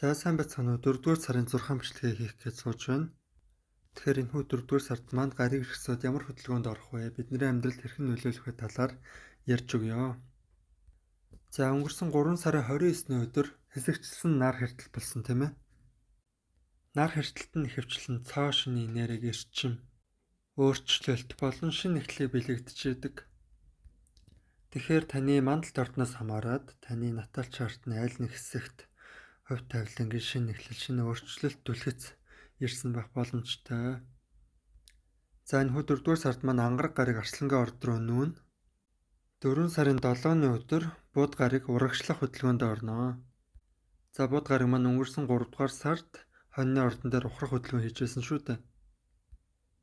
За сайн байцгаана уу. 4-р сарын 6 бичлэгээ хийх гэж сууж байна. Тэгэхээр энэхүү 4-р сард манд гариг ирсүүд ямар хөдөлгөөнд орох вэ? Бидний амьдралд хэрхэн нөлөөлөх вэ талаар ярьж өгье. За өнгөрсөн 3 сарын 29-ний өдөр хэсэгчлэн нар хэртэл болсон тийм ээ. Нар хэртэлт нь ихэвчлэн цоо шинийн нэрийг эрчим, өөрчлөлт болон шинэ эхлэлийг бэлэгдэжээдэг. Тэгэхээр таны мандалт ордноос хамаарат таны натал чартны аль нэг хэсэгт хувь тавилангийн шинэ эхлэл, шинэ өөрчлөлт түлхэц ирсэн байх боломжтой. За энэхүү 4-р сард маань ангараг гариг арслангийн орд руу нүүн. 4 сарын 7-ны өдөр бууд гариг урагшлах хөдөлгөөнд орно. За бууд гариг маань өнгөрсөн 3-р сард хоньны ордон дээр ухрах хөдөлгөөн хийжсэн шүү дээ.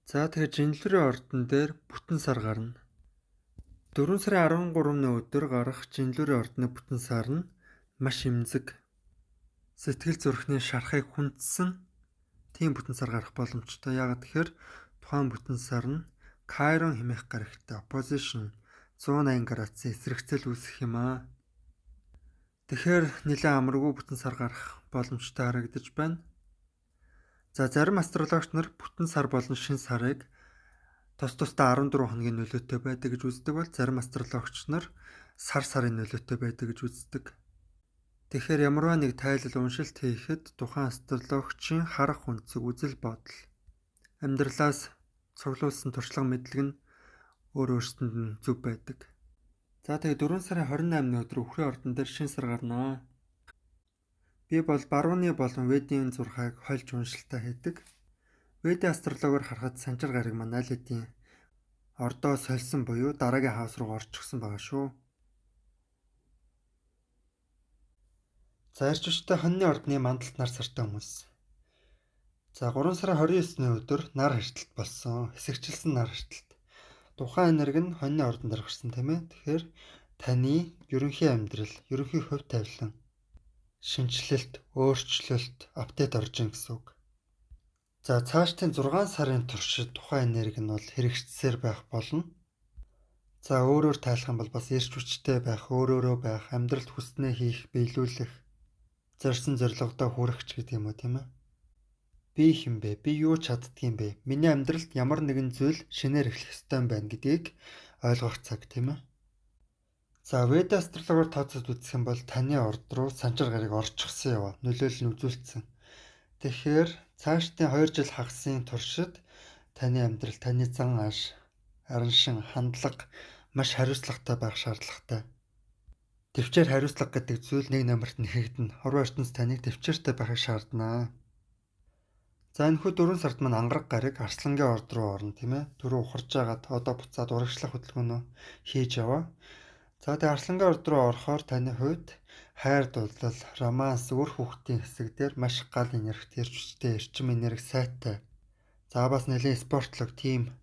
За тэгэхээр жинлүүрийн ордон дээр бүтэн сар гарна. 4 сарын 13-ны өдөр гарах жинлүүрийн ордны бүтэн сар нь маш эмзэг, сэтгэл зүрхний шарахыг хүндсэн тийм бүтэн сар гарах боломжтой. Яагаад тэгэхээр тухайн бүтэн сар нь Chiron хэмээх гаригтай opposition 180 градусын эсрэгцэл үүсэх юм аа. Тэгэхээр нэлээд амаргүй бүтэн сар гарах боломжтой харагдаж байна. За зарим астрологч нар бүтэн сар болон шинэ сарыг тусдаа 14 хоногийн нөлөөтэй байдаг гэж үздэг бол зарим астрологч нар сарын нөлөөтэй байдаг гэж үздэг. Тэгэхээр ямарваа нэг тайлал уншилт хийхэд тухайн астрологчийн харах үнцэг, үзэл бодол, амьдралаас цуглуулсан туршлага мэдлэг нь өөрөөсөнд нь зөв байдаг. За тэгээ 4 сарын 28-ны өдөр үхрийн ордон дээр шинэ сар гарнаа. Би бол барууны болон ведийн зурхайг хольж уншилтаа хийдэг. Ведийн астрологоор харахад санчир гариг маань аль хэдийн ордоо сольсон буюу дараагийн хаус руу орчихсон байгаа шүү. За ирчвчтэй хоньны ордны мандалт нар сартай хүмүүс. За 3 сарын 29-ний өдөр нар хэртэлт болсон. Хэсэгчилсэн нар хэртэлт. Тухайн энерги нь хоньны ордонд гарсан тийм ээ. Тэгэхээр таны ерөнхий амьдрал, ерөнхий хувь тавилан, шинжилэлт, өөрчлөлт, апдейт орж ийн гэсэн үг. За цаашдын 6 сарын туршид тухайн энерги нь бол хэрэгжсээр байх болно. За өөрөөр тайлах юм бол бас эрч хүчтэй байх, өөрөөрөө байх, амьдралд хүснээ хийх, биелүүлэх, зорьсон зорилгодоо хүрэх ч гэдэг юм уу тийм ээ. Би хэн бэ? Би юу чаддгийм бэ? Миний амьдралд ямар нэгэн зүйл шинээр эхлэх ёстой юм байна гэдгийг ойлгох цаг тийм ээ. За Вед астрологоор тооцоод үзэх юм бол таны орд руу санчир гариг орчихсон яваа, нөлөөлөл нь үзүүлсэн. Тэгэхээр цаашдын 2 жил хагасын туршид таны амьдрал, таны зан ааш, аран шин, хандлага маш хариуцлагатай байх шаардлагатай. Төвчээр хариуцлага гэдэг зүйл нэг номерт нэхэгдэнэ. Хорвоо ертөнц таныг төвчээртэй байхыг шаарднаа. За энэхүү 4 сард маань ангараг гариг арслангийн орд руу орно тийм ээ. Түрүү ухарж агаад одоо буцаад урагшлах хөдөлгөөнөө хийж яваа. За тэгээ арслангийн орд руу орохоор таны хувьд хайр дурлал, романс, үр хүүхдийн хэсэг дээр маш гал энергитэй, эрчвчтэй, эрчим энерги сайтай. За бас нэлээд спортлог тим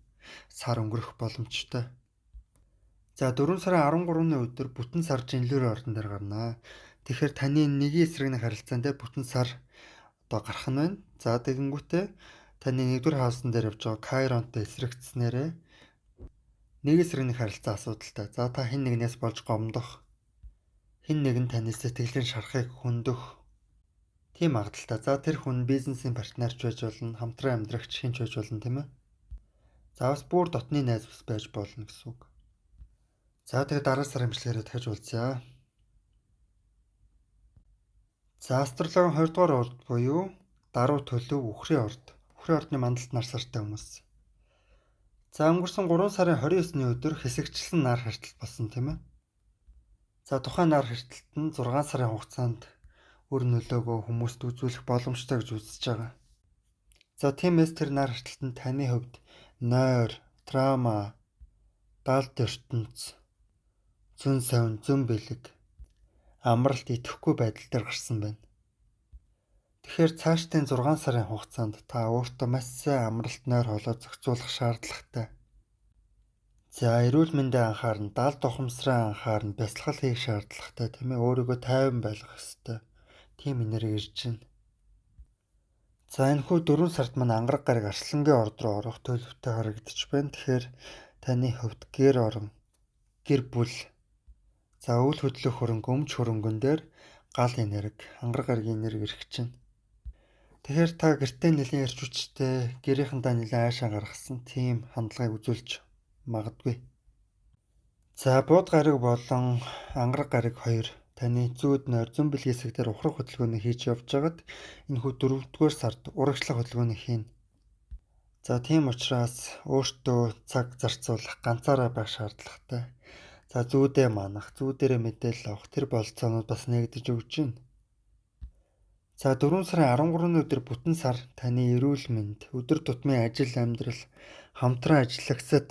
сар өнгөрөх боломжтой. За 4 сарын 13-ны өдөр бүтэн сар жинлүүрийн ордон дээр гарнаа. Тэгэхээр таны нэгэн эсрэгний харилцаан дээр бүтэн сар одоо гарах нь байна. За тэгэнгүүтээ таны 1-р хаусан дээр явж байгаа Chironтой эсрэгцснээрээ нэг эсрэгний харилцаа асуудалтай. За та хэн нэгнээс болж гомдох, хэн нэгэн таны сэтгэлийн шарахыг хөндөх тийм магадaltaй. За тэр хүн бизнесийн партнерч байж болно, хамтран амьдрагч хинч байж болно тийм ээ. За бас бүр дотны найз бас байж болно гэсэн үг. За тэгээ дараа сарын бичлэгээр дахиж уулзъя. За астрологийн 2 дугаар орд буюу даруй төлөв үхрийн орд. Үхрийн ордны мандалт нар сартай хүмүүс. За өнгөрсөн 3 сарын 29-ний өдөр хэсэгчлэн нар хэртэлт болсон тийм ээ. За тухайн нар хэртэлт нь 6 сарын хугацаанд өр нөлөөгөө хүмүүст үзүүлэх боломжтой гэж үзэж байгаа. За тиймээс тэр нар хэртэлт нь таны хувьд нойр, драма, далд ертөнц, зүүн совин, зүүн бэлэг, амралт идэхгүй байдал дээр гарсан байна. Тэгэхээр цаашдын 6 сарын хугацаанд та өөртөө маш сайн амралт нойр холоо зохицуулах шаардлагатай. За эрүүл мэндэд анхаарна, далд ухамсараа анхаарна, бясалгал хийх шаардлагатай тийм ээ. Өөрийгөө тайван байлгах ёстой. Тим энерги ирж байна. За энэхүү 4 сард маань ангараг гариг арслангийн орд руу орох төлөвтэй харагдаж байна. Тэгэхээр таны хувьд гэр орон, гэр бүл, за үйл хөдлөх хөрөнгө, өмч хөрөнгөн дээр гал энерги, ангараг гарагийн энерги ирэх чинь. Тэгэхээр та гэртээ нэлийн эрч хүчтэй, гэрийнхэндээ нэлийн айшаа гаргасан тийм хандлагыг үзүүлж магадгүй. За бууд гараг болон ангараг гараг хоёр таны зүүд нойр зүүн бэлгийн хэсэг дээр ухрах хөдөлгөөнийг хийж явж байгаад энэхүү 4-р сард урагшлах хөдөлгөөнийг хийнэ. За тийм учраас өөртөө цаг зарцуулах, ганцаараа байх шаардлагатай. За зүүдээ манах, зүүдээрээ мэдээлэл авах тэр болцоонууд бас нэгдэж өгч байна. За 4 сарын 13-ны өдөр бүтэн сар таны эрүүл мэнд, өдөр тутмын ажил амьдрал, хамтран ажиллагсад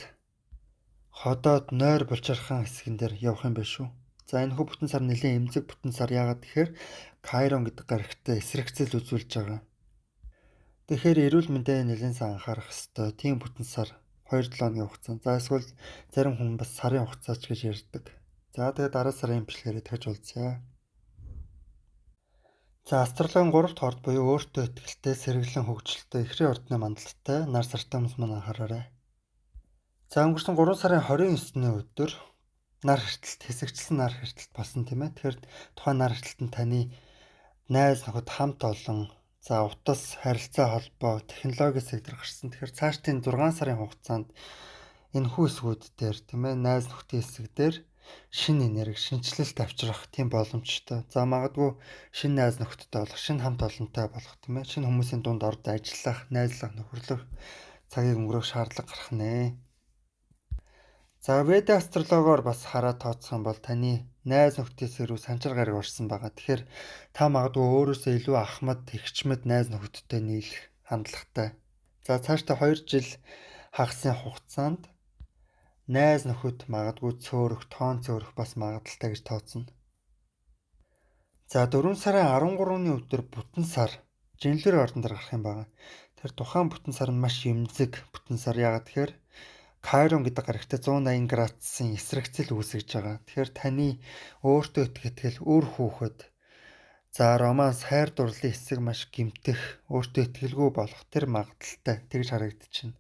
ходоод нойр булчирхан хэсгэн дээр явах юм байна шүү. За энэхүү бүтэн сар нэлийн эмзэг бүтэн сар яагаад тэгэхээр Кайрон гэдэг гарагтай эсрэгцэл үзүүлж байгаа. Тэгэхээр эрүүл мэндээ нэлээд сайн анхаарах ёстой. Тийм бүтэн сар 2-7 хоногийн хугацаанд. За эсвэл зарим хүн бас сарын хугацаач гэж ярьдаг. За тэгээд дараа сарын имчилгээрээ дахиж уулзъя. За астрологийн 3-р хорд буюу өөртөө ихтэй, сэргэлэн хөгжилтэй, эхрийн ордны мандалтай нар сартай хүмүүс маань анхаараарай. За өнгөрсөн 3 сарын 29-ний өдөр нар хэртэлт, хэсэгчлэн нар хэртэлт болсон тийм ээ. Тэгэхээр тухайн нар хэртэлт нь таны найз нөхөд хамт олон за утас, харилцаа холбоо, технологи сектор гарсан. Тэгэхээр цаашдын 6 сарын хугацаанд энэхүү хэсгүүд дээр тийм ээ найз нөхдийн хэсэг дээр шинэ энерги, шинжилэлт авчрах тийм боломжтой. За магадгүй шинэ найз нөхдтэй болох, шинэ хамт олонтой болох тийм ээ. Шинэ хүмүүсийн дунд орж ажиллах, найзлах, нөхөрлөх цагийг өнгөрөх шаардлага гарах нэ. За Веда астрологоор бас хараад тооцох юм бол таны найз нөхдөөс рүү санчир гараг орсон байгаа. Тэгэхээр та магадгүй өөрөөсөө илүү ахмад, тэгчмэд найз нөхдтэй нийлэх хандлагатай. За цаашдаа 2 жил хагасын хугацаанд найз нөхөд магадгүй цөөрөх, тоон цөөрөх бас магадaltaй гэж тооцно. За 4 сарын 13-ны өдөр бүтэн сар жинлэр ордон дээр гарах юм байна. Тэр тухайн бүтэн сар нь маш эмзэг бүтэн сар. Яагаад тэгэхээр Кайрон гэдэг гарагтай 180 градусын эсрэгцэл үүсгэж байгаа. Тэгэхээр таны өөртөө итгэл, үр хүүхэд, за романс, хайр дурлалын хэсэг маш гэмтэх, өөртөө итгэлгүй болох тэр магадaltaй тэгж харагдчихна.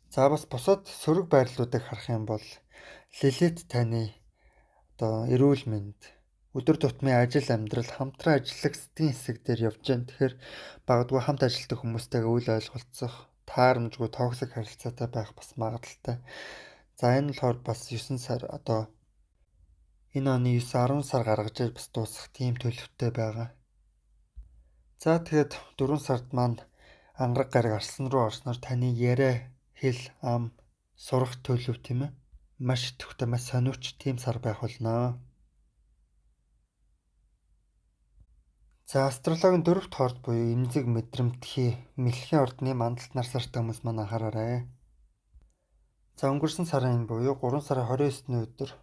За бас бусад сөрөг байрлалуудыг харах юм бол Лилит таны эрүүл мэнд, өдөр тутмын ажил амьдрал, хамтран ажиллагсдын хэсэг дээр явж байна. Тэгэхээр багдгүй хамт ажилладаг хүмүүстэйгээ үл ойлголцох, таарамжгүй токсик харилцаатай байх бас магадaltaй. За энэ болохоор бас 9 сар энэ оны 9-10 сар гаргаж иж бас дуусах тийм төлөвтэй байгаа. За тэгээд 4 сард маань ангараг гараг арслан руу орсноор таны яриа, хэл, ам, сурах төлөв тийм ээ. Маш идэвхтэй, маш сониуч тийм сар байх болно. За астрологийн 4-р хорд буюу эмзэг мэдрэмтгий, мэлхийн ордны мандалт нар сартай хүмүүс маань анхаараарай. За өнгөрсөн сарын буюу 3 сарын 29-ний өдөр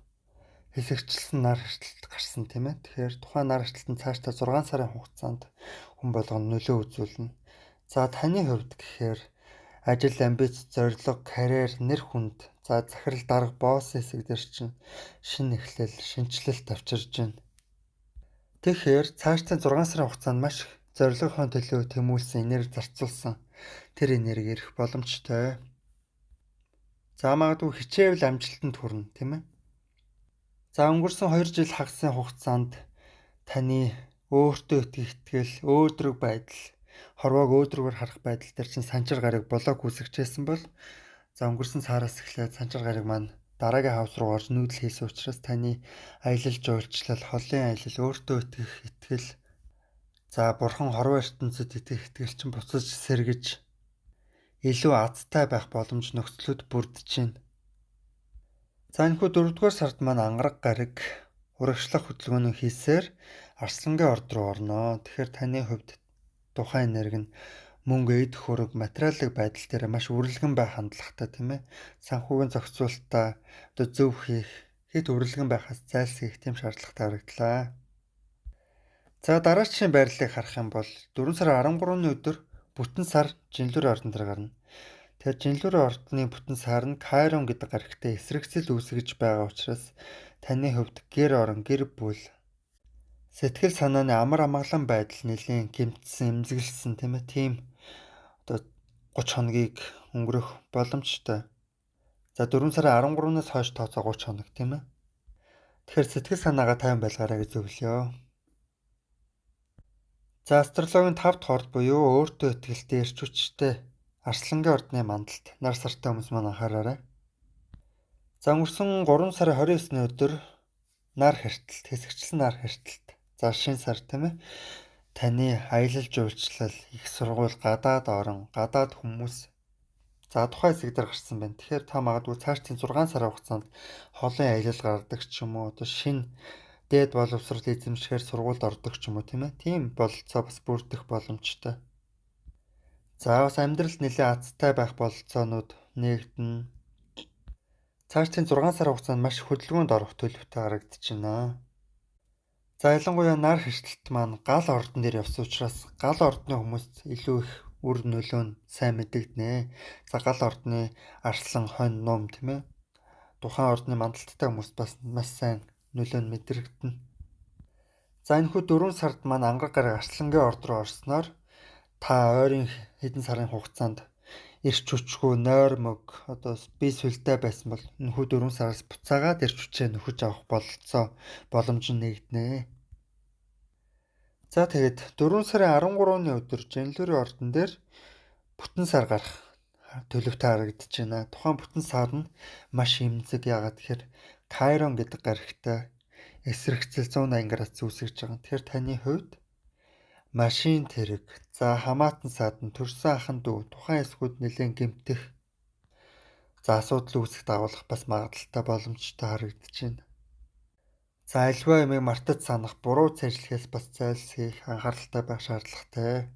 хэсэгчлэн нар хэртэлт гарсан тийм ээ. Тэгэхээр тухайн нар хэртэлтэн цаашдаа 6 сарын хугацаанд хүн болгоно нөлөө үзүүлнэ. За таны хувьд гэхээр ажил, амбиц, зорилго, карьер, нэр хүнд, за захирал дарга, босс хэсэг дээр чинь шинэ эхлэл, шинжилэлт авчирж байна. Тэгэхээр цаашдын 6 сарын хугацаанд маш зорилгынхон төлөө тэмүүлсэн, энерги зарцуулсан тэр энерги ирэх боломжтой. За магадгүй хичээвэл амжилтанд хүрнэ, тийм ээ. За өнгөрсөн 2 жил хагасын хугацаанд таны өөртөө итгэл, өөдрөг байдал, хорвоог өөдрөгөр харах байдал дээр чинь санчир гараг блок үүсгэжсэн бол за өнгөрсөн сараас эхлээд санчир гараг маань дараагийн хавс руу орж нүүдэл хийсэн учраас таны аялал жуулчлал, холын аялал, өөртөө итгэх итгэл, за бурхан хорвоо ертөнцид итгэх итгэл чинь буцаж сэргэж илүү азтай байх боломж нөхцлүүд бүрдэж байна. За энэхүү 4-р сард маань ангараг гараг урагшлах хөдөлгөөний хийсээр арслангийн орд руу орно. Тэгэхээр таны хувьд тухайн энерги нь мөнгө, эд хөрөг, материалын байдал дээр маш үрэлгэн байх хандлагатай тийм ээ. Санхүүгийн зохицуулалтаа зөв хийх, хэд үрэлгэн байхаас зайлсхийх тийм шаардлагатай харагдлаа. За дараагийн байрлалыг харах юм бол 4 сарын 13-ны өдөр бүтэн сар жинлэр ордон дээр гарна. Тэгэхээр жинлэр ордны бүтэн сар нь Кайрон гэдэг гарагтай эсрэгцэл үүсгэж байгаа учраас таны хувьд гэр орон, гэр бүл, сэтгэл санааны амар амгалан байдал нэлийн гэмтсэн, эмзэглсэн тийм ээ. Тийм 30 хоногийг өнгөрөх боломжтой. За 4 сарын 13-наас хойш тооцоо 30 хоног тийм ээ. Тэгэхээр сэтгэл санаагаа тайван байлгаарай гэж зөвлөё. За астрологийн 5 дахь орд буюу өөртөө итгэлтэй эрч хүчтэй Арслангийн ордны мандалд нар сартай хүмүүс маань анхаараарай. За өнгөрсөн 3 сарын 29-ний өдөр нар хэртэлт, хэсэгчлэн нар хэртэлт. За шинэ сар тийм ээ. Таны аялал жуулчлал, их сургууль, гадаад орон, гадаад хүмүүс за тухайн хэсэг дээр гарсан байна. Тэгэхээр та магадгүй цаашдын 6 сарын хугацаанд холын аялал гаргадаг ч юм уу, одоо шинэ дээд боловсрол эзэмшихээр сургуульд ордог ч юм уу тийм ээ. Тийм бололцоо бас бүрдэх боломжтой. За бас амьдралд нэлээд азтай байх бололцоонууд нэгдэнэ. Цаашдын 6 сарын хугацаанд маш хөдөлгөөнд орох төлөвтэй харагдаж байна. За ялангуяа нар хэртэлт маань гал ордон дээр явсан учраас гал ордны хүмүүс илүү их үр нөлөө нь сайн мэдэгдэнэ. За гал ордны арслан, хонь, ном тийм ээ. Тухайн ордны мандалттай хүмүүс бас маш сайн нөлөө нь мэдрэгдэнэ. За энэхүү 4 сард маань ангараг гараг Арслангийн орд руу орсноор та ойрын хэдэн сарын хугацаанд эрч хүчгүй нойр мөг одоо бие сүлдтэй байсан бол энэхүү 4 сараас буцаагаад эрч хүчээ нөхөж авах боломж нь нэгдэнэ. За тэгээд 4 сарын 13-ны өдөр Жанлүрийн ордон дээр бүтэн сар гарах төлөвтэй харагдаж байна. Тухайн бүтэн сар нь маш эмзэг, яагаад тэгэхээр Кайрон гэдэг гаригтай эсрэгцэл 180 градус үүсгэж байгаа. Тэгэхээр таны хувьд машин тэрэг, за хамаатан садан, төрсөн ахын дүү, тухайн эсгүүд нэлээд гэмтэх, за асуудал үүсэх дагуулах бас магадaltaй боломжтой харагдаж байна. За альва юмыг мартаж санах, буруу цэжлэхээс бас зайлсхийх анхааралтай байх шаардлагатай.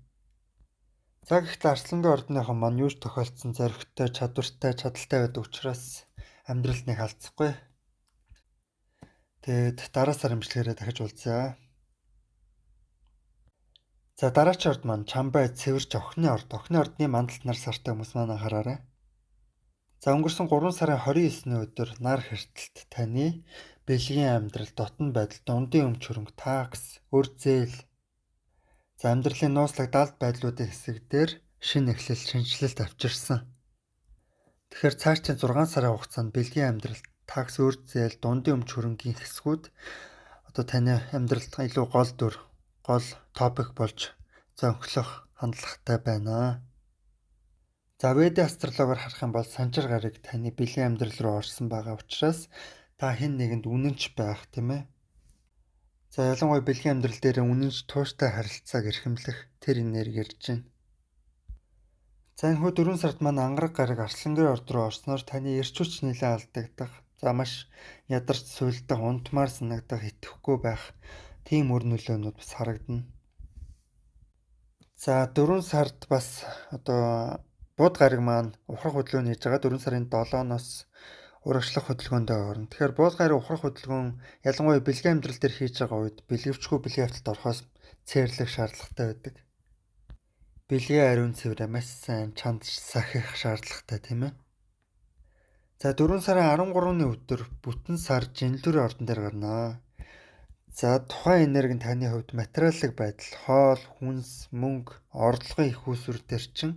За гэхдээ Арслангийн ордныхон маань юуж тохиолдсон зоригтой, чадвартай, чадaltaй байдаг учраас амьдралд нэг алдахгүй. Тэгээд дараа сар имжлэгээрээ дахиж уулзъя. За дараач орд маань Чамбай, Цэвэрч, Охины орд. Охины ордны мандалд нар сартай хүмүүс маань анхаараарай. За өнгөрсөн 3 сарын 29-ний өдөр нар хэртэлт таны бэлгийн амьдрал, дотн байдал, дундын өмч хөрөнгө, такс, өр зээл, за амьдралын нууцлаг далд байдлуудын хэсэг дээр шинэ эхлэл, шинжилэлт авчирсан. Тэгэхээр цаашдын 6 сарын хугацаанд бэлгийн амьдрал, такс, өр зээл, дундын өмч хөрөнгийн хэсгүүд одоо таны амьдралд илүү гол топик болж зөнхлөх хандлагатай байна. За Веда астрологоор харах юм бол санжир гараг таны бэлгийн амьдрал руу орсон байгаа учраас та хэн нэгэнд үнэнч байх тийм ээ. За ялангуяа бэлгийн амьдрал дээр үнэнч тууштай харилцааг эрхэмлэх тэр энерги ирж байна. За энэ 4 сард маань ангараг гараг Арслангийн орд руу орсноор таны эрч хүч нэлээд алдагдах, за маш ядарч суйлдах, унтмаар санагдах, итгэхгүй байх тийм үр нөлөөнүүд бас харагдана. За 4 сард бас одоо бууд гараг маань ухрах хөдөлгөөн хийж байгаа. 4 сарын 7-ноос урагшлах хөдөлгөөндөө орно. Тэгэхээр бууд гараг ухрах хөдөлгөөн ялангуяа бэлгийн амьдрал дээр хийж байгаа үед бэлгэвчгүй бэлгийн хавталд орохоос цээрлэх шаардлагатай байдаг. Бэлгийн ариун цэврээ маш сайн чанд сахих шаардлагатай тийм ээ. За 4 сарын 13-ны өдөр бүтэн сар Жанлүрийн ордон дээр гарнаа. За тухайн энерги нь таны хувьд материаллык байдал, хоол, хүнс, мөнгө, орлогын их усүр төр чин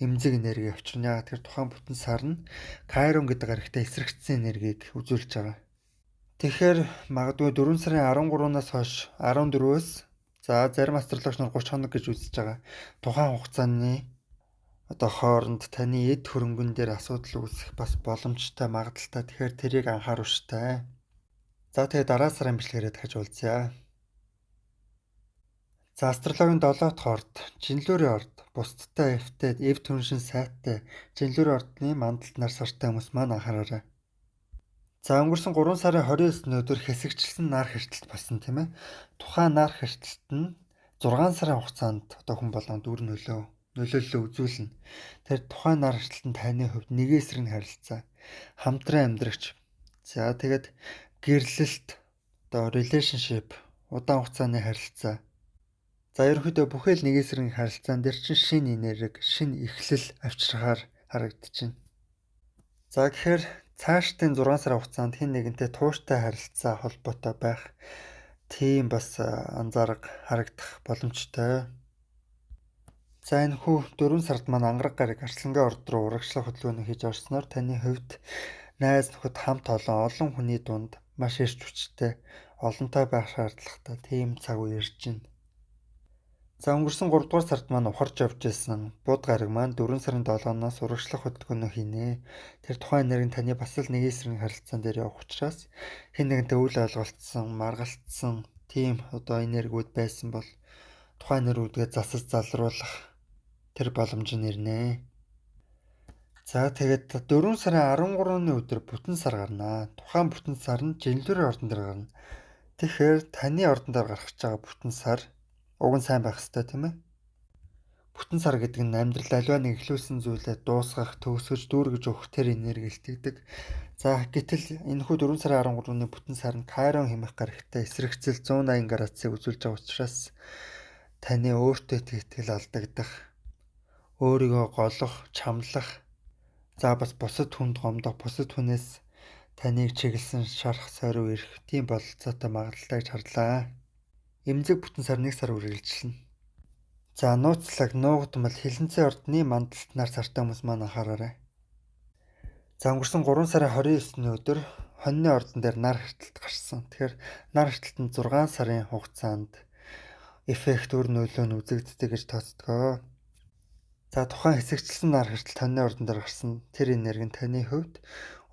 эмзэг энерги авчирна. Яагаад тэгэхээр тухайн бүтэн сар нь Кайрон гэдэг гарагтай эсрэгцсэн энергийг үзүүлж байгаа. Тэгэхээр магадгүй 4 сарын 13-наас хойш 14-өөс за зарим астрологч нар 30 хоног гэж үзэж байгаа. Тухайн хугацааны одоо хооронд таны эд хөрөнгөн дээр асуудал үүсэх бас боломжтой магадaltaй. Тэгэхээр тэрийг анхааруулжтай. За тэгээ дараа сарын бичлэгээрээ дахиж уулзъя. За астрологийн 7 дахь орд, Жанлүрийн орд, бусдтай эвтэй, эв түншин сайтай Жанлүрийн ордны мандалд нар сартай хүмүүс маань анхаараарай. За өнгөрсөн 3 сарын 29-ний өдөр хэсэгчлэн нар хэртэлт болсон тийм ээ. Тухайн нар хэртэлт нь 6 сарын хугацаанд одоо хүн болгонд үр нөлөөлөл үзүүлнэ. Тэр тухайн нар хэртэлт нь таны хувьд нэг эсрэг харилцаа, хамтран амьдрагч. За тэгээд гэрлэлт, одоо relationship, удаан хугацааны харилцаа. За ерөнхийдөө бүхэл нэг эсрэг харилцаан дээр чинь шинэ энерги, шинэ эхлэл авчрахаар харагдаж байна. За тэгэхээр цаашдын 6 сарын хугацаанд хэн нэгэнтэй тууштай харилцаа холбоотой байх тийм бас анзаарга харагдах боломжтой. За энэ 4 сард маань ангараг гараг Арслангийн орд руу урагшлах хөдөлгөөнийг хийж орсноор таны хувьд найз нөхөд хамт олон хүний дунд маш эрч хүчтэй, олонтой байх шаардлагатай тийм цаг үе ирж байна. За өнгөрсөн 3 дугаар сард маань ухарж явж байсан бууд гараг маань 4 сарын 7-оос урагшлах хөтөлбөрөөр хийнэ. Тэр тухайн энерги таны бас л нэг эсрэг харилцаан дээр явах учраас хэн нэгэнтэй үл ойлголцсон, маргалтсан тийм одоо энергиуд байсан бол тухайн энергиудгээ засаж залруулах тэр боломж нь ирнэ. За тэгээд 4 сарын 13-ны өдөр бүтэн сар гарнаа. Тухайн бүтэн сар нь жинлүүрийн ордон дээр гарна. Тэгэхээр таны ордон дээр гарах гэж байгаа бүтэн сар уг нь сайн байх ёстой тийм ээ. Бүтэн сар гэдэг нь амьдрал аливаа нэг ихлүүлсэн зүйлээ дуусгах, төгсгөж, дүүргэж өгөх тэр энерги илтгэдэг. За гэтэл энэхүү 4 сарын 13-ны бүтэн сар нь Кайрон хэмээх гарагтай эсрэгцэл 180 градусыг үзүүлж байгаа учраас таны өөртөө итгэл алдагдах, өөрийгөө голох, чамлах, за бас бусад хүнд гомдох, бусад хүнээс таныг чиглэсэн шарах сорив ирэх тийм бололцоотой магадлалтай гэж харлаа. Эмзэг бүтэн сар 1 сар үргэлжилнэ. За нууцлаг, нуугдмал, хилэнцэн ордны мандалт нар сартай хүмүүс маань анхаараарай. За өнгөрсөн 3 сарын 29-ний өдөр хоньны ордон дээр нар хэртэлт гарсан. Тэгэхээр нар хэртэлт нь 6 сарын хугацаанд эффект үр нөлөө нь үзэгддэг гэж тооцдог. За тухайн хэсэгчлэн нар хэртэлт хоньны ордон дээр гарсан тэр энерги нь таны хувьд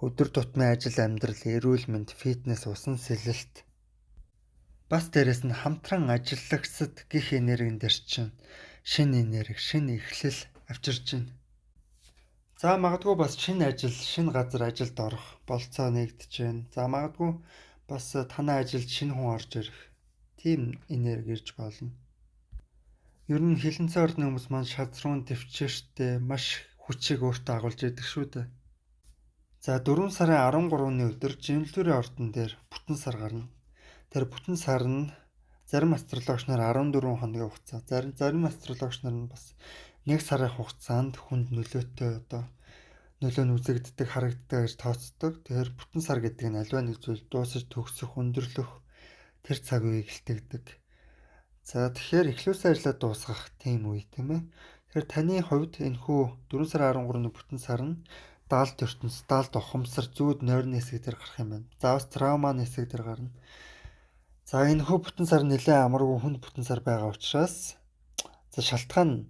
өдөр тутмын ажил, амьдрал, эрүүл мэнд, фитнес, усан сэлэлт бас дээрэс нь хамтран ажиллагсад гих энергийн дээр чинь шинэ энерги, шинэ эхлэл авчирч байна. За магадгүй бас шинэ ажил, шинэ газар ажилд орох болцоо нэгдэж байна. За магадгүй бас танай ажилд шинэ хүн орж ирэх тийм энерги ирж болно. Ер нь хилэнцэн ордны хүмүүс маань шазруун төвчээртэй маш хүчийг өөртөө агуулж идэг шүү дээ. За 4 сарын 13-ны өдөр жинлүүрийн ордон дээр бүтэн сар гарна. Тэр бүтэн сар нь зарим астрологч нар 14 хоногийн хугацаа, зарим астрологч нар нь бас 1 сарын хугацаанд хүнд нөлөөтэй одоо нөлөө нь үзэгддэг, харагддаг гэж тооцдог. Тэгэхээр бүтэн сар гэдэг нь аливаа нэг зүйл дуусаж төгсөх, өндөрлөх тэр цаг үеийг илтгэдэг. За тэгэхээр эхлүүлсэн ажлаа дуусгах тийм үе тийм ээ. Тэгэхээр таны хувьд энэхүү 4 сарын 13-ны бүтэн сар нь даалт ертөнц, даалт ухамсар, зүүд нойрны хэсэг дээр гарах юм байна. За бас травманы хэсэг дээр гарна. За энэхүү бүтэн сар нэлээд амаргүй хүнд бүтэн сар байгаа учраас за шалтгаан нь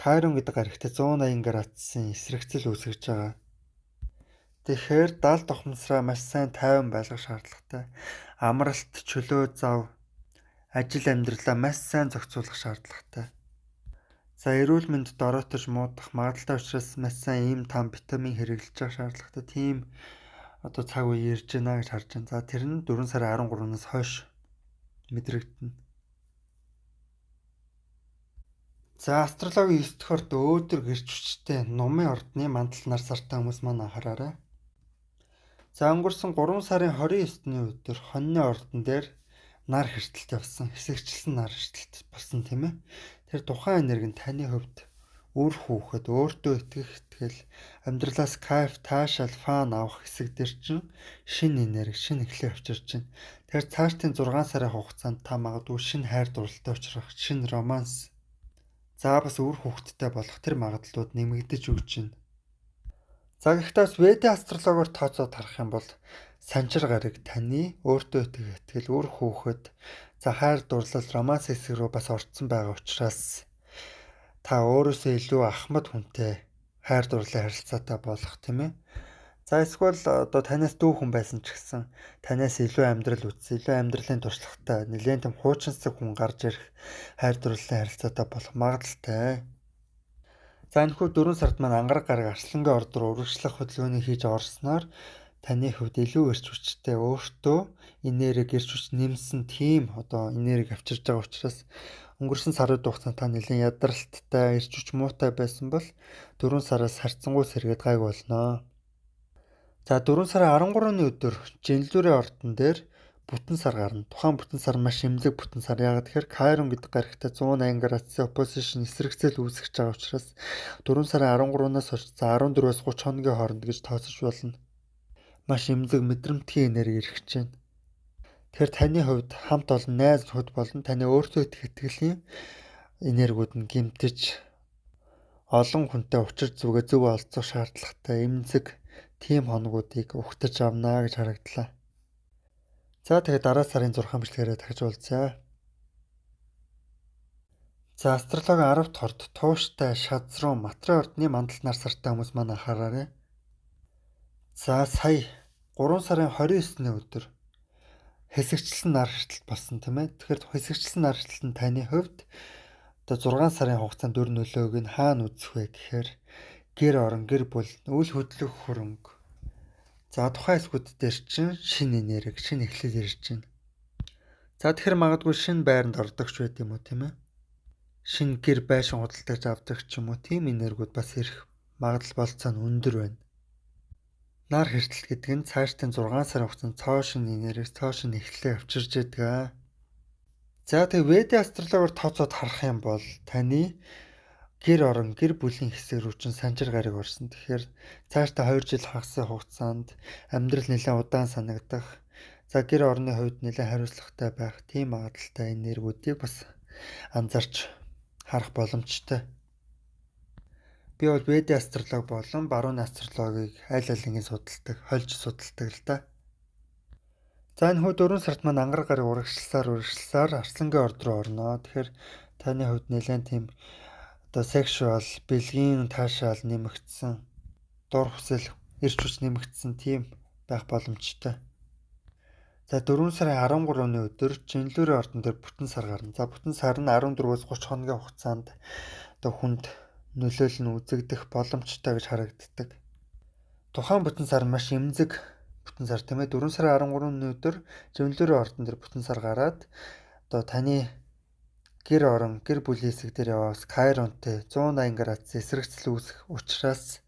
Кайрон гэдэг гарагтай 180 градусын эсрэгцэл үүсгэж байгаа. Тэгэхээр даалт ухамсараа маш сайн тайван байлгах шаардлагатай. Амралт, чөлөө зав, ажил амьдралаа маш сайн зохицуулах шаардлагатай. За эрүүл мэнд дороотож муудах магадaltaй учраас маш сайн ийм там витамин хэрэглэж явах шаардлагатай. Тийм одоо цаг үе ирж байна гэж харж байна. За тэр нь 4 сарын 13-наас хойш мэдрэгдэнэ. За астрологийн 9 дэх орд өөдөр гэрч хүчтэй нумын ордны мандал нар сартай хүмүүс маань анхаараарай. За өнгөрсөн 3 сарын 29-ний өдөр хоньны ордон дээр нар хэртэлт явсан, хэсэгчлэн нар хэртэлт болсон тийм ээ. Тэр тухайн энерги нь таны хувьд үр хүүхэд, өөртөө итгэх итгэл, амьдралаас кайф, таашаал, фан авах хэсэг дээр чинь шинэ энерги, шинэ эхлэл авчирч байна. Тэгэхээр цаашдын 6 сарын хугацаанд та магадгүй шинэ хайр дурлалтай учрах, шинэ романс, за бас үр хүүхэдтэй болох тэр магадлалууд нэмэгдэж өгч байна. За гэхдээ бас Веда астрологоор тооцоод харах юм бол санчир гараг таны өөртөө итгэл, үр хүүхэд, за хайр дурлал, романс хэсэг рүү бас орцсон байгаа учраас та өөрөөсөө илүү ахмад хүнтэй хайр дурлалын харилцаатай болох тийм ээ. За эсвэл одоо танаас дүү хүн байсан ч гэсэн танаас илүү амьдрал үзсэн, илүү амьдралын туршлагатай, нэлээд тийм хуучинсаг хүн гарч ирэх хайр дурлалын харилцаатай болох магадлалтай. За энэхүү 4 сард маань ангараг гараг арслангийн ордор урагшлах хөдөлгөөнийг хийж орсноор таны хувьд илүү эрч хүчтэй өөртөө энерги эрч хүч нэмсэн тийм одоо энерги авчирж байгаа учраас өнгөрсөн сарын хугацаанд та нэлээд ядралттай, эрч хүч муутай байсан бол 4 сараас харьцангуй сэргээд гайг болно. За 4 сарын 13-ны өдөр жинлүүрийн ордон дээр бүтэн сар гарна. Тухайн бүтэн сар маш эмзэг бүтэн сар. Яагаад тэгэхээр Кайрон гэдэг гарагтай 180 градусын opposition эсрэгцэл үүсгэж байгаа учраас 4 сарын 13-наас хойш 14-өөс 30 хоногийн хооронд гэж тооцож болно. Маш эмзэг мэдрэмтгий энерги ирэх гэж байна. Тэгэхээр таны хувьд хамт олон найз нөхөд болон таны өөртөө итгэлийн энергиуд нь гэмтэж олон хүнтэй учир зүгээ зөв олцох шаардлагатай эмзэг тийм хоногуудыг ухтаж авнаа гэж харагдлаа. За тэгээд дараа сарын 6 бичлэгээрээ дахиж уулзъя. За астрологи 10 дахь орд тууштай шазруу матрын ордны мандалд нар сартай хүмүүс маань анхаараарай. За сая 3 сарын 29-ний өдөр хэсэгчлэн нар хэртэлт болсон тийм ээ. Тэгэхээр хэсэгчлэн нар хэртэлт нь таны хувьд одоо 6 сарын хугацаанд дөр нөлөөг нь хаана үзэх вэ гэхээр гэр орон, гэр бүл, үйл хөдлөх хөрөнгө. За тухайн хэсгүүд дээр чинь шинэ энерги, шинэ эхлэл ирж байна. За тэгэхээр магадгүй шинэ байранд ордог ч байд юм уу тийм ээ. Шинэ гэр байшин худалдаж авдаг ч юм уу тийм энергиуд бас ирэх магадлал болцоо нь өндөр байна. Нар хэртэлт гэдэг нь цаашдын 6 сарын хугацаанд цоо шинэ энерги, цоо шинэ эхлэлээ авчирж яадаг. За тэгээ Ведийн астрологиор тооцоод харах юм бол таны гэр орон, гэр бүлийн хэсэг рүү чинь санжир гараг орсон. Тэгэхээр цаашдаа 2 жил хагасын хугацаанд амьдрал нэлээд удаан санагдах. За гэр орны хувьд нэлээд хариуцлагатай байх тийм магадaltaй энергиудыг бас анзаарч харах боломжтой. Би бол Ведийн астрологи болон барууны астрологийг аль алингийн судалдаг, хольж судалдаг л да. За энэ хүү 4 сард маань ангар гараг урагшлсаар Арслангийн орд руу орно. Тэгэхээр таны хувьд нэлээд тийм одоо сексуал, бэлгийн таашаал нэмэгдсэн, дур хүсэл, эрч хүч нэмэгдсэн тийм байх боломжтой. За 4 сарын 13-ны өдөр Жинлүүрийн ордон дээр бүтэн сар гарна. За бүтэн сар нь 14-өөс 30 хоногийн хугацаанд одоо хүнд нөлөөлөл нь үзэгдэх боломжтой гэж харагддаг. Тухайн бүтэн сар маш эмзэг бүтэн сар тийм ээ. 4 сарын 13-ны өдөр Жинлүүрийн ордон дээр бүтэн сар гараад одоо таны гэр орон, гэр бүлийн хэсэг дээр яваас Кайронтэй 180 градусын эсрэгцэл үүсэх учраас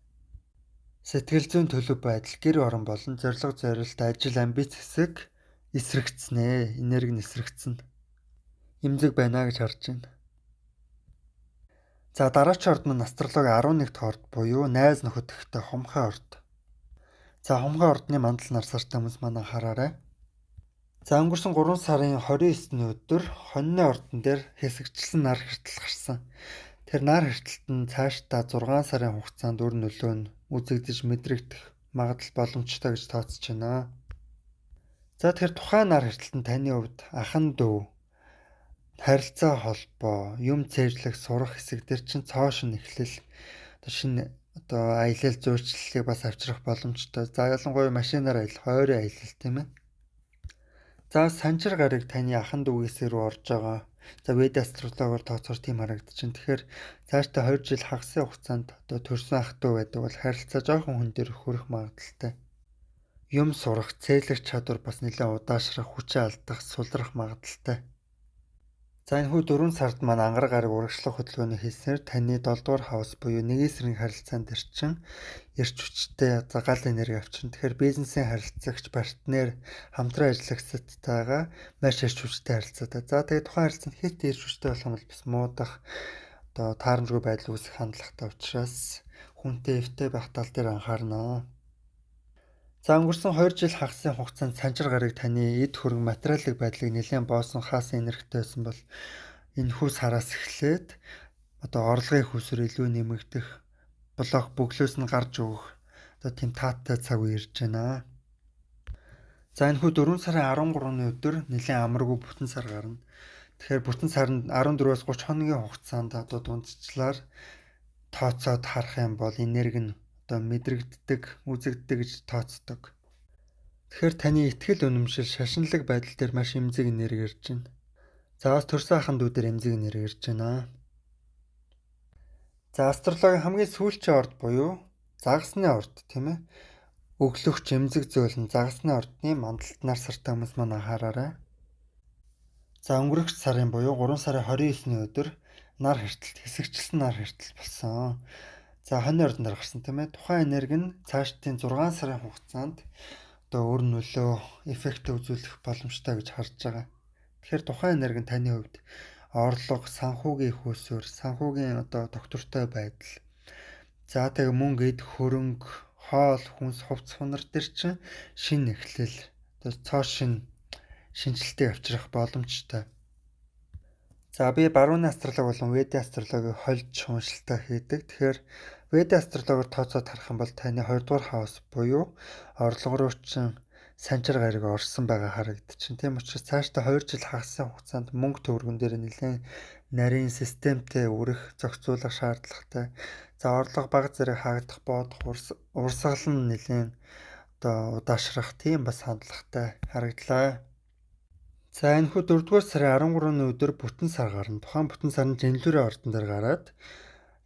сэтгэл зүйн төлөв байдал, гэр орон болон зорилго зорилт, ажил, амбиц хэсэг эсрэгцэнэ. Энерги нь эсрэгцэн. Эмзэг байна гэж харж байна. За дараагийн орд нь астрологи 11 дахь орд буюу найз нөхөд ихтэй хумхын орд. За хумхын ордны мандал нар сартай хүмүүс маань анхаараарай. За өнгөрсөн 3 сарын 29-ний өдөр хоньны ордон дээр хэсэгчлэн нар хэртэлт гарсан. Тэр нар хэртэлт нь цаашдаа 6 сарын хугацаанд өр нөлөө нь үзэгдэж мэдрэгдэх магадлал боломжтой гэж тооцож байна. За тэгэхээр тухайн нар хэртэлт нь таны хувьд ахан дүү, харилцаа холбоо, юм цээжлэх, сурах хэсэг дээр чинь цоо шин эхлэл, шинэ одоо аялал зүйчлэлийг бас авчрах боломжтой. За ялангуяа машинаар аялах, ойрын аялал тийм ээ. За санжир гараг таны ахан дүүгээс рүү орж байгаа. За Ведийн астрологиор тооцоор тийм харагдаж байна. Тэгэхээр цаашдаа 2 жил хагасын хугацаанд одоо төрсөн ах дүү байдаг бол харилцаа жоохон хүн дээр хүрэх магадaltaй. Юм сурах, цээлэх чадвар бас нэлээд удаашрах, хүчээ алдах, сулрах магадaltaй. За энэ хүү 4 сард маань ангар гараг урагшлах хөдөлгөөний хийснээр таны 7 дугаар хаус буюу нэгэн сарын харилцаанд ирчин эрч хүчтэй гал энерги авчирна. Тэгэхээр бизнесийн харилцагч, партнер, хамтран ажиллагчтайгаа маш эрч хүчтэй харилцаатай. За тэгээд тухайн харилцаанд хит эрч хүчтэй болох юм бол бас муудах, одоо таарамжгүй байдал үүсэх хандлагатай учраас хүнтэй эвтэй байх тал дээр анхаарна. За өнгөрсөн 2 жил хагасын хугацаанд санжир гараг таны эд хөрөнгө материалын байдлыг нэлээд боосон хаасан энергитэй байсан бол энэ хүү сараас эхлээд одоо орлогын хүйсвэр илүү нэмэгдэх, блок бөглөөс нь гарч өгөх одоо тийм таатай цаг үе ирж байна. За энэ хүү 4 сарын 13-ны өдөр нэлээд амаргүй бүтэн сар гарна. Тэгэхээр бүтэн сарнд 14-өөс 30 хоногийн хугацаанд одоо дундчлаар тооцоод харах юм бол энерги нь одоо мэдрэгддэг, үзэгддэг гэж тооцдог. Тэгэхээр таны ихтгэл үнэмшил, шашинлаг байдал дээр маш эмзэг энерги ирж байна. За бас төрсөн ахын дүү дээр эмзэг энерги ирж байна. За астрологийн хамгийн сүүлчийн орд буюу загасны орд тийм ээ. Өглөгч эмзэг зөөлн загасны ордны мандалд нар сартай хүмүүс маань анхаараарай. За өнгөрөх сарын буюу 3 сарын 29-ний өдөр нар хэртэлт, хэсэгчлэн нар хэртэлт болсон. За хоньны ордон дээр гарсан тийм ээ. Тухайн энерги нь цаашдын 6 сарын хугацаанд одоо өр нөлөө эффект үзүүлэх боломжтой гэж харж байгаа. Тэгэхээр тухайн энерги нь таны хувьд орлого, санхүүгийн хөөсвөр, санхүүгийн одоо доктортой байдал. За тэгээ мөнгө, эд хөрөнгө, хоол, хүнс, хувцс хунар дээр чинь шинэ эхлэл, одоо цоо шинжилтийг авчрах боломжтой. За би барууны астрологи болон Ведийн астрологийг хольж уншилтаа хийдэг. Тэгэхээр Ведийн астрологиор тооцоод харах юм бол таны 2 дугаар хаус буюу орлого руу чин санчир гариг орсон байгаа харагдчихна. Тийм учраас цаашдаа 2 жил хагасны хугацаанд мөнгө төгрөгөн дээр нэлээд нарийн системтэй өрөх, зохицуулах шаардлагатай. За орлого бага зэрэг хаагдах, боодох, урсгал нь нэлээд удаашрах тийм бас хандлагатай харагдлаа. За энэхүү 4-р сарын 13-ны өдөр бүтэн сар гарна. Тухайн бүтэн сар нь Жанлүрийн ордон дээр гараад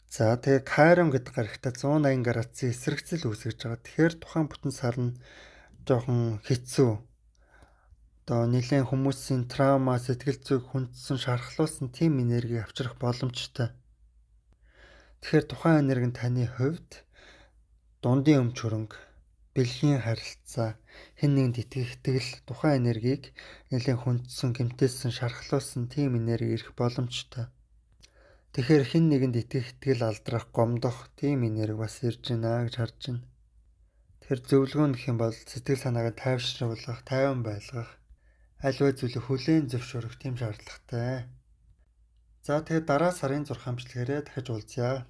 за тэгээ Кайрон гэдэг гарагтаа 180 градусын эсрэгцэл үүсгэж байгаа. Тэгэхээр тухайн бүтэн сар нь жоохон хэцүү. Нэлээд хүмүүсийн траума, сэтгэл зүйг хүндсэн шархлуулсан тийм энерги авчрах боломжтой. Тэгэхээр тухайн энерги нь таны хувьд дундын өмч хөрөнгө, бэлгийн харилцаа, хэн нэгэнд итгэх итгэл, тухайн энергийг нэлээд хүндсэн, гэмтээсэн, шархлуулсан тийм энерги ирэх боломжтой. Тэгэхээр хэн нэгэнд итгэх итгэл алдрах, гомдох тийм энерги бас ирж байна гэж харж байна. Тэгэхээр зөвлөгөө нь гэх юм бол сэтгэл санаагаа тайвшруулах, тайван байлгах, аливаа зүйлийг хүлээн зөвшөөрөх тийм шаардлагатай. За тэгээд дараа сарын 6 амжилтгаараа дахиж уулзъя.